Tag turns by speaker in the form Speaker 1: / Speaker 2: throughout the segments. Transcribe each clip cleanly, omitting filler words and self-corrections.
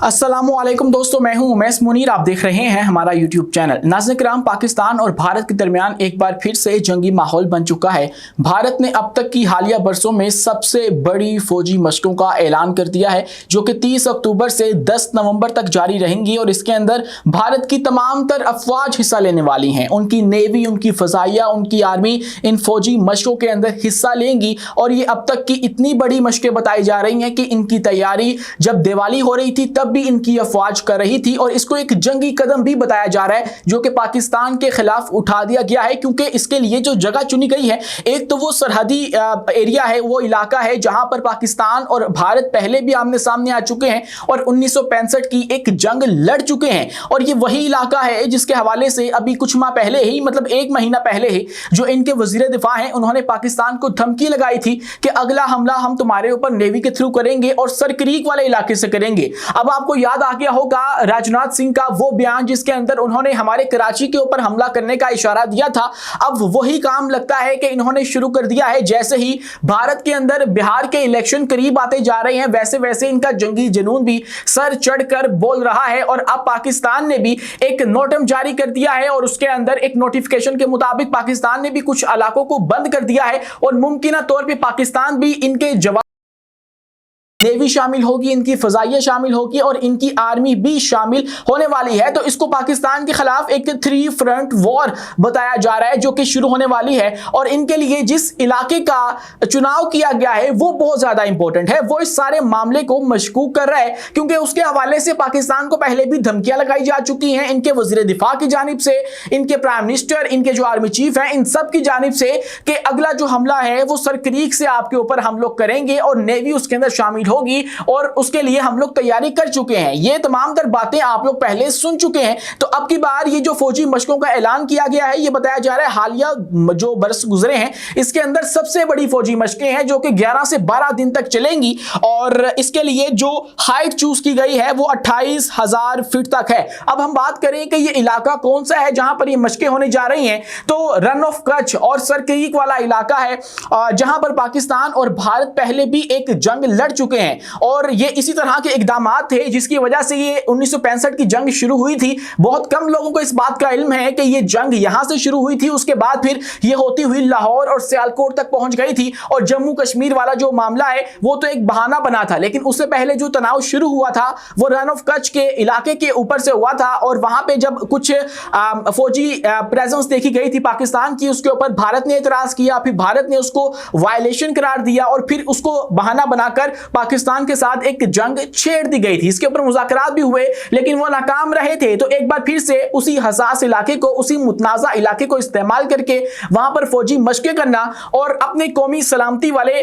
Speaker 1: अस्सलामुअलैकुम दोस्तों, मैं हूं उमैस मुनीर। आप देख रहे हैं हमारा यूट्यूब चैनल। नाज़रीन किराम, पाकिस्तान और भारत के दरमियान एक बार फिर से जंगी माहौल बन चुका है। भारत ने अब तक की हालिया बरसों में सबसे बड़ी फौजी मशकों का ऐलान कर दिया है, जो कि 30 अक्टूबर से 10 नवंबर तक जारी रहेंगी और इसके अंदर भारत की तमाम तर अफवाज हिस्सा लेने वाली हैं। उनकी नेवी, उनकी फ़ज़ाइया, उनकी आर्मी इन फौजी मशकों के अंदर हिस्सा लेंगी और ये अब तक की इतनी बड़ी मशकें बताई जा रही हैं कि इनकी तैयारी जब दिवाली हो रही थी तब भी इनकी अफवाज कर रही थी और इसको एक जंगी कदम भी बताया जा रहा है जो कि पाकिस्तान के खिलाफ उठा दिया गया है, क्योंकि इसके लिए जो जगह चुनी गई है, एक तो वो सरहदी एरिया है, वो इलाका है जहां पर पाकिस्तान और भारत पहले भी आमने सामने आ चुके हैं और 1965 की एक जंग लड़ चुके हैं। और ये वही इलाका है जिसके हवाले से अभी कुछ माह पहले ही, मतलब एक महीना पहले ही, जो इनके वजीर दिफा हैं उन्होंने पाकिस्तान को धमकी लगाई थी कि अगला हमला हम तुम्हारे ऊपर नेवी के थ्रू करेंगे और सरक्रीक वाले इलाके से करेंगे। अब आपको याद आ गया होगा राजनाथ सिंह का वो बयान जिसके अंदर उन्होंने हमारे कराची के ऊपर हमला करने का इशारा दिया था। अब वही काम लगता है कि इन्होंने शुरू कर दिया है। जैसे ही भारत के अंदर बिहार के इलेक्शन करीब आते जा रहे हैं, वैसे वैसे इनका जंगी जुनून भी सर चढ़कर बोल रहा है और अब पाकिस्तान ने भी एक नोटम जारी कर दिया है और उसके अंदर एक नोटिफिकेशन के मुताबिक पाकिस्तान ने भी कुछ इलाकों को बंद कर दिया है और मुमकिन तौर पर पाकिस्तान भी इनके जवाब नेवी शामिल होगी, इनकी फजाइया शामिल होगी और इनकी आर्मी भी शामिल होने वाली है। तो इसको पाकिस्तान के खिलाफ एक 3 फ्रंट वॉर बताया जा रहा है जो कि शुरू होने वाली है। और इनके लिए जिस इलाके का चुनाव किया गया है वो बहुत ज्यादा इंपॉर्टेंट है। वो इस सारे मामले को मशकूक कर रहा है क्योंकि उसके हवाले से पाकिस्तान को पहले भी धमकियां लगाई जा चुकी हैं, इनके वजीर दिफा की जानिब से, इनके प्राइम मिनिस्टर, इनके जो आर्मी चीफ हैं, इन सब की जानिब से कि अगला जो हमला है वो सरक्रीक से आपके ऊपर हम लोग करेंगे और नेवी उसके अंदर शामिल होगी और उसके लिए हम लोग तैयारी कर चुके हैं। ये तमाम तर बातें आप लोग पहले सुन चुके हैं। तो अब की बार ये जो फौजी मशकों का ऐलान किया गया है, ये बताया जा रहा है हालिया जो बरस गुजरे हैं इसके अंदर सबसे बड़ी फौजी मशकें हैं जो कि 11 से 12 दिन तक चलेंगी और इसके लिए जो हाइट चूज की गई है वो 28,000 फीट तक है। अब हम बात करें कि ये इलाका कौन सा है जहां पर ये मशकें होने जा रही हैं, तो रन ऑफ कच्छ और सरक्रीक वाला इलाका है जहां पर पाकिस्तान और भारत पहले भी एक जंग लड़ चुके हैं और ये इसी तरह के इकदामात थे जिसकी वजह से ये 1965 की जंग शुरू हुई थी। बहुत कम लोगों को इस बात का इल्म है कि ये जंग यहां से शुरू हुई थी, उसके बाद फिर ये होती हुई लाहौर और सियालकोट तक पहुंच गई थी और जम्मू कश्मीर वाला जो मामला है वो तो एक बहाना बना था, लेकिन उससे पहले जो तनाव शुरू हुआ था वो रन ऑफ कच्छ के इलाके के ऊपर से हुआ था और वहां पे जब कुछ फौजी प्रेजेंस देखी गई थी पाकिस्तान की, उसके ऊपर भारत ने एतराज किया, फिर भारत ने उसको वायलेशन करार दिया और फिर उसको बहाना बनाकर पाकिस्तान के साथ एक जंग छेड़ दी गई थी। इसके ऊपर मुज़ाकरात भी हुए लेकिन वो नाकाम रहे थे। तो एक बार फिर से उसी हसास इलाके को, उसी मुतनाज़ा इलाके को इस्तेमाल करके वहां पर फौजी मशकें करना और अपने कौमी सलामती वाले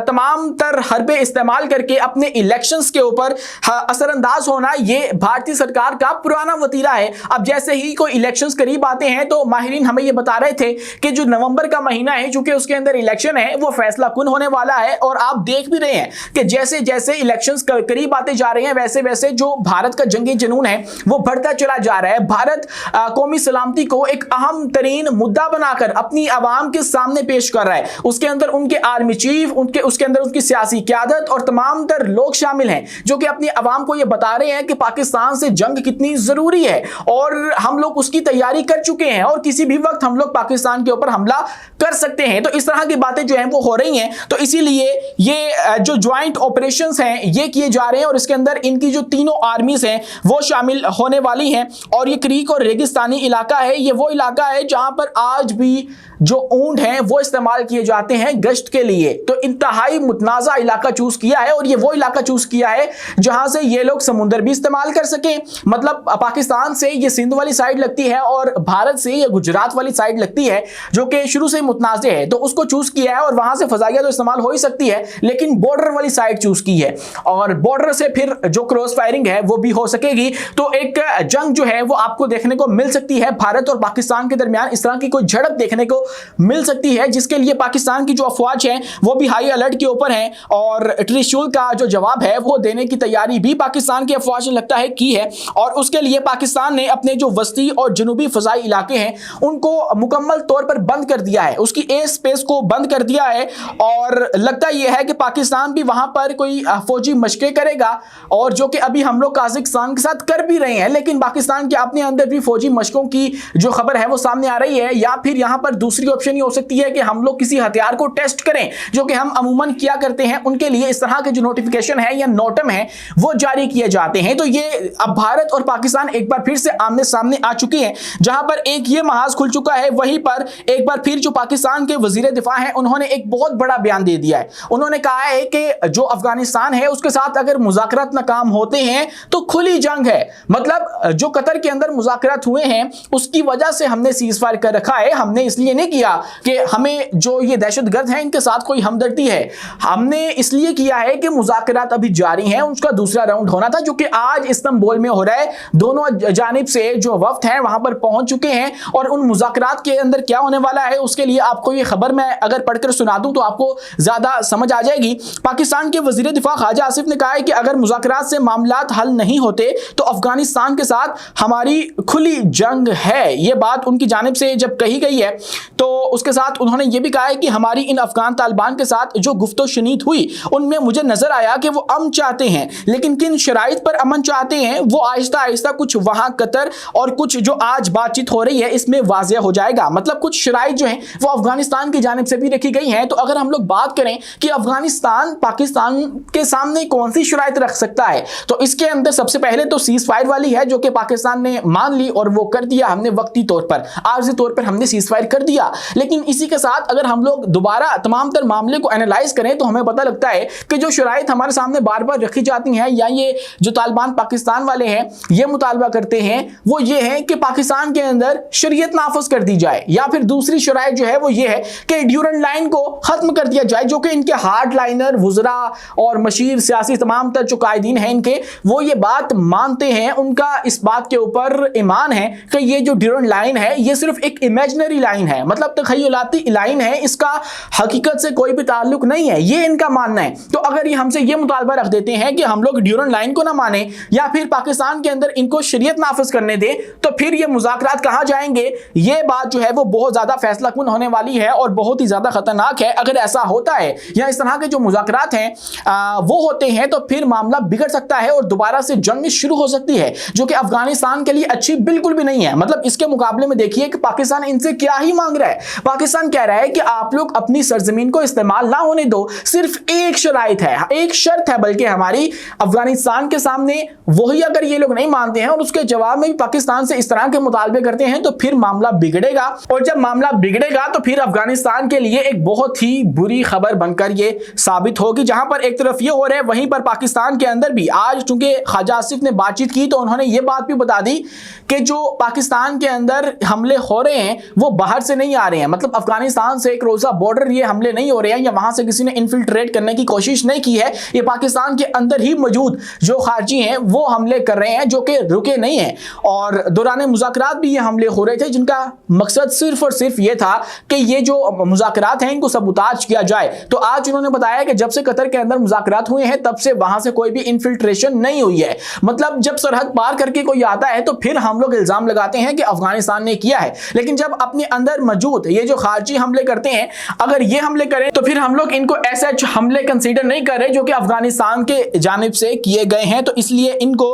Speaker 1: तमाम तर हरबे इस्तेमाल करके अपने इलेक्शंस के ऊपर असरअंदाज होना, ये भारतीय सरकार का पुराना वतीरा है। अब जैसे ही कोई इलेक्शंस करीब आते हैं तो माहिरीन हमें ये बता रहे थे कि जो नवंबर का महीना है, चूंकि उसके अंदर इलेक्शन है, वो फैसला कुन होने वाला है और आप देख भी रहे हैं कि जैसे जैसे इलेक्शंस करीब आते जा रहे हैं वैसे वैसे जो भारत का जंगी जुनून है वो बढ़ता चला जा रहा है। भारत कौमी सलामती को एक अहम तरीन मुद्दा बनाकर अपनी आवाम के सामने पेश कर रहा है। उसके अंदर उनके आर्मी चीफ, उसके अंदर उनकी सियासी क़यादत और तमाम तर लोग शामिल हैं जो कि अपनी आवाम को ये बता रहे हैं कि पाकिस्तान से जंग कितनी जरूरी है और हम लोग उसकी तैयारी कर चुके हैं और किसी भी वक्त हम लोग पाकिस्तान के ऊपर हमला कर सकते हैं। तो इस तरह की बातें जो हैं वो हो रही हैं। तो इसीलिए ये जो ज्वाइंट ऑपरेशंस हैं ये किए जा रहे हैं और इसके अंदर इनकी जो तीनों आर्मीज हैं वो शामिल होने वाली हैं। और ये क्रीक और रेगिस्तानी इलाका है, ये वो इलाका है जहां पर आज भी जो ऊंट हैं वो इस्तेमाल किए जाते हैं गश्त के लिए। तो इंतहाई मुतनाज़ा इलाका चूज किया है और ये वो इलाका चूज किया है जहां से ये लोग समुंदर भी इस्तेमाल कर सकें। मतलब पाकिस्तान से ये सिंध वाली साइड लगती है और भारत से ये गुजरात वाली साइड लगती है जो कि शुरू से मुतनाज़े है, तो उसको चूज किया है और वहां से फजाइया तो इस्तेमाल हो ही सकती है लेकिन बॉर्डर वाली साइड चूज की है और बॉर्डर से फिर जो क्रॉस फायरिंग है वो भी हो सकेगी। तो एक जंग जो है वो आपको देखने को मिल सकती है भारत और पाकिस्तान के दरमियान। इस तरह की कोई झड़प देखने को मिल सकती है, जिसके लिए पाकिस्तान की जो अफवाज हैं वो भी हाई अलर्ट के ऊपर हैं और त्रिशूल का जो जवाब है वो देने की तैयारी भी पाकिस्तान की अफवाज ने लगता है की है। और उसके लिए पाकिस्तान ने अपने जो वस्ती और जनूबी फजाई इलाके हैं उनको मुकम्मल तौर पर बंद कर दिया है, उसकी एयर स्पेस को बंद कर दिया है। और लगता यह है कि पाकिस्तान भी वहां पर कोई फौजी मशक़ें करेगा, और जो कि अभी हम लोग काज़ाकिस्तान के साथ कर भी रहे हैं, लेकिन पाकिस्तान के अपने अंदर भी फौजी मशकों की जो खबर है वो सामने आ रही है। या फिर यहां पर दूसरी ऑप्शन ये हो सकती है कि हम लोग किसी हथियार को टेस्ट करें, जो कि हम अमूमन किया करते हैं। उनके लिए इस तरह के जो नोटिफिकेशन है या नोटम है वो जारी किए जाते हैं। तो ये अब भारत और पाकिस्तान एक बार फिर से आमने सामने आ चुके हैं, जहां पर एक ये महाज खुल चुका है, वहीं पर एक बार फिर जो पाकिस्तान के वजीर दिफा हैं उन्होंने एक बहुत बड़ा बयान दे दिया है। उन्होंने कहा है कि जो अफगानिस्तान है उसके साथ अगर मुज़ाकरात नाकाम होते हैं तो खुली जंग है। मतलब जो कतर के अंदर मुज़ाकरात हुए हैं उसकी वजह से हमने सीज फायर कर रखा है, हमने इसलिए नहीं किया कि हमें जो ये दहशतगर्द हैं इनके साथ कोई हमदर्दी है, हमने इसलिए किया है कि मुज़ाकरात अभी जारी हैं, उसका दूसरा राउंड होना था जो कि आज इस्तांबुल में हो रहा है। दोनों जानिब से जो वफ्द हैं वहां पर पहुंच चुके हैं और उन मुज़ाकरात के अंदर क्या होने वाला है उसके लिए आपको ये खबर मैं अगर पढ़कर सुना दूं तो आपको ज्यादा समझ आ जाएगी। पाकिस्तान के वजीर दिफा ख्वाजा आसिफ ने कहा है कि अगर मुज़ाकरात से मामलात हल नहीं होते तो अफगानिस्तान के साथ हमारी खुली जंग है। ये बात उनकी जानिब से जब कही गई है तो उसके साथ उन्होंने ये भी कहा है कि हमारी इन अफगान तालिबान के साथ जो गुफ्तो-शुनीद हुई उनमें मुझे नजर आया कि वो अमन चाहते हैं, लेकिन किन शराइत पर अमन चाहते हैं वो आहिस्ता आहिस्ता कुछ वहां कतर और कुछ जो आज बातचीत हो रही है इसमें वाज़ेह हो जाएगा। मतलब कुछ शराइत जो हैं वो अफगानिस्तान की जानिब से भी रखी गई हैं। तो अगर हम लोग बात करें कि अफगानिस्तान पाकिस्तान के सामने कौन सी शराइत रख सकता है, तो इसके अंदर सबसे पहले तो सीज फायर वाली है जो कि पाकिस्तान ने मान ली और वो कर दिया हमने वक्ती तौर पर, आर्जी तौर पर हमने सीज फायर कर दिया। लेकिन इसी के साथ अगर हम लोग दोबारा तमाम तर मामले को एनालाइज करें तो हमें पता लगता है कि जो शराइत हमारे सामने बार बार रखी जाती हैं या ये जो तालिबान पाकिस्तान वाले हैं ये मुतालबा करते हैं वो ये है कि पाकिस्तान के अंदर शरीयत नाफज कर दी जाए, या फिर दूसरी शराइत जो है वो ये है कि ड्यूरेंट लाइन को खत्म कर दिया जाए, जो कि इनके हार्ड लाइनर वुज़रा और मशीर सियासी तमाम तर जो कायदीन हैं इनके वो ये बात मानते हैं, उनका इस बात के ऊपर ईमान है कि ये जो ड्यूरेंट लाइन है ये सिर्फ एक इमेजिनरी लाइन है, मतलब तखयलाती लाइन है, इसका हकीकत से कोई भी ताल्लुक नहीं है, ये इनका मानना है। तो अगर ये हमसे ये मुतालबा रख देते हैं कि हम लोग ड्यूरेंट लाइन को ना माने या फिर पाकिस्तान के अंदर इनको शरीयत नाफिज करने दे तो फिर ये मुज़ाकरात कहाँ जाएंगे, ये बात जो है वो बहुत ज्यादा फैसला कुन होने वाली है और बहुत ही ज्यादा खतरनाक है। अगर ऐसा होता है या इस तरह के जो मुज़ाकरात हैं वो होते हैं तो फिर मामला बिगड़ सकता है और दोबारा से जंग शुरू हो सकती है, जो कि अफगानिस्तान के लिए अच्छी बिल्कुल भी नहीं है। मतलब इसके मुकाबले में देखिए कि पाकिस्तान इनसे क्या ही मांग रहा है। पाकिस्तान कह रहा है कि आप लोग अपनी सरजमीन को इस्तेमाल ना होने दो, सिर्फ एक शराइत है, एक शर्त है बल्कि हमारी अफगानिस्तान के सामने, वही अगर ये लोग नहीं मानते हैं और उसके जवाब में भी पाकिस्तान से इस तरह के मुतालबे करते हैं तो फिर मामला बिगड़ेगा, और जब मामला बिगड़ेगा तो फिर अफगानिस्तान के लिए एक बहुत ही बुरी खबर बनकर ये साबित होगी। जहां पर एक तरफ ये हो रहा है वहीं पर पाकिस्तान के अंदर भी आज चूंकि ख्वाजा आसिफ ने बातचीत की तो उन्होंने ये बात भी बता दी कि जो पाकिस्तान के अंदर हमले हो रहे हैं वो बाहर से नहीं आ रहे हैं, मतलब अफगानिस्तान से एक रोजा बॉर्डर ये हमले नहीं हो रहे हैं या वहां से किसी ने इन्फिल्ट्रेट करने की कोशिश नहीं की है, ये पाकिस्तान के अंदर ही मौजूद जो खारजी हैं वो हमले कर रहे हैं जो कि रुके नहीं हैं। और दौरान मुज़ाकरात भी ये हमले हो रहे थे जिनका मकसद सिर्फ और सिर्फ ये था कि ये जो मुज़ाकरात हैं इनको सबूताज किया जाए। तो आज उन्होंने बताया कि जब से कतर के अंदर मुज़ाकरात हुए हैं तब से वहां से कोई भी इन्फिल्ट्रेशन नहीं हुई है, मतलब जब सरहद पार करके कोई आता है तो फिर हम लोग इल्जाम लगाते हैं कि अफगानिस्तान ने किया है, लेकिन जब अपने अंदर मौजूद ये जो खारजी हमले करते हैं अगर ये हमले करें तो फिर हम लोग इनको ऐसे हमले कंसीडर नहीं कर रहे जो कि अफगानिस्तान के जानिब से किए गए हैं। तो इसलिए इनको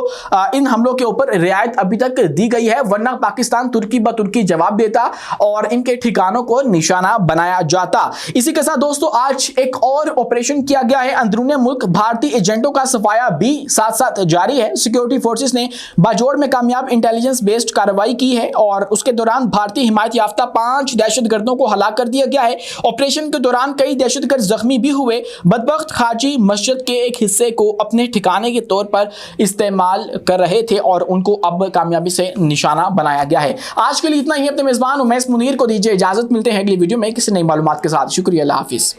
Speaker 1: इन हमलों के ऊपर रियायत अभी तक दी गई है, वरना पाकिस्तान तुर्की ब तुर्की जवाब देता और इनके ठिकानों को निशाना बनाया जाता। इसी के साथ दोस्तों आज एक और ऑपरेशन किया गया है अंदरूनी मुल्क, भारतीय एजेंटों का सफाया भी साथ साथ जारी है। सिक्योरिटी फोर्सेस ने बाजोड़ में कामयाब इंटेलिजेंस बेस्ड कार्रवाई की है और उसके दौरान भारतीय हिमायत याफ्ता 5 दहशतगर्दों को हलाक कर दिया गया है। ऑपरेशन के दौरान कई दहशतगर्द जख्मी भी हुए। बदबख्त खारजी मस्जिद के एक हिस्से को अपने ठिकाने के तौर पर इस्तेमाल कर रहे थे और उनको अब कामयाबी से निशाना बनाया गया है। आज के लिए इतना ही। अपने मेजबान उमैस मुनीर को दीजिए इजाजत, मिलते हैं अगली वीडियो में किसी नई मालूमात के साथ। शुक्रिया, अल्लाह हाफिज।